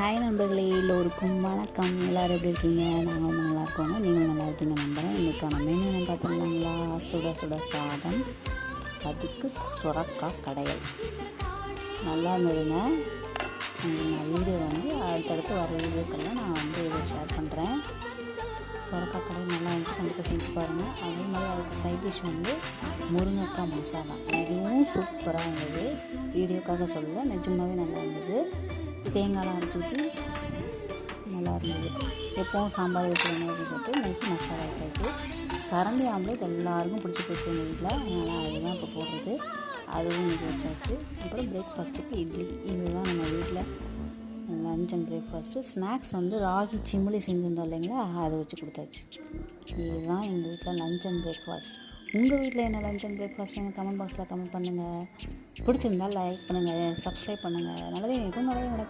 Hi நண்பர்களே, எல்லோருக்கும் வணக்கம். எல்லோரும் எப்படி இருக்கீங்க? நாங்கள் நல்லா இருக்கோங்க. நீங்களும் நல்லா இருப்பீங்க நம்புகிறேன். இன்றைக்கான மெனு என்ன பார்த்துருந்தாங்களா? சுட சுட சாதம், அதுக்கு சுரக்காய் கடையல். நல்லா இருந்ததுங்க. நான் வீடியோ அடுத்தடுத்து வர வீடியோக்கெல்லாம் நான் இதை ஷேர் பண்ணுறேன். சுரக்காய் கடையில் நல்லா இருந்துச்சு, கண்டிப்பாக செஞ்சு பாருங்கள். அதே மாதிரி அதுக்கு சைட் டிஷ் முருங்கைக்காய் மசாலா, இதுவும் சூப்பராக இருந்தது. வீடியோக்காக சொல்லலை, நிஜமாகவே நல்லா இருந்தது. தேங்காய்லாம் அரைச்சி ஊற்றி நல்லா இருந்தது. எப்போவும் சாம்பார் வைக்கிற மாதிரி போட்டு நைட்டு மசாலா வச்சாச்சு. கரண்டி ஆம்லேட் எல்லாருக்கும் பிடிச்சி போச்சு எங்கள் வீட்டில், அதனால் அதுதான் இப்போ போடுறது. அதுவும் இன்றைக்கி வச்சாச்சு. அப்புறம் பிரேக்ஃபாஸ்ட்டுக்கு இட்லி. இதுதான் நம்ம வீட்டில் lunch and breakfast. Snacks ragi சிமிலி செஞ்சுருந்தோம் இல்லைங்களா, அதை வச்சு கொடுத்தாச்சு. இதுதான் எங்கள் வீட்டில் லஞ்ச் அண்ட் பிரேக்ஃபாஸ்ட். உங்கள் வீட்டில் என்ன லஞ்ச் அண்ட் பிரேக்ஃபாஸ்ட் எனக்கு கமெண்ட் பாக்ஸில் கமெண்ட் பண்ணுங்கள். பிடிச்சிருந்தால் லைக் பண்ணுங்கள், சப்ஸ்கிரைப் பண்ணுங்கள். நல்லதே எனக்கும் நல்லதே நடக்கும்.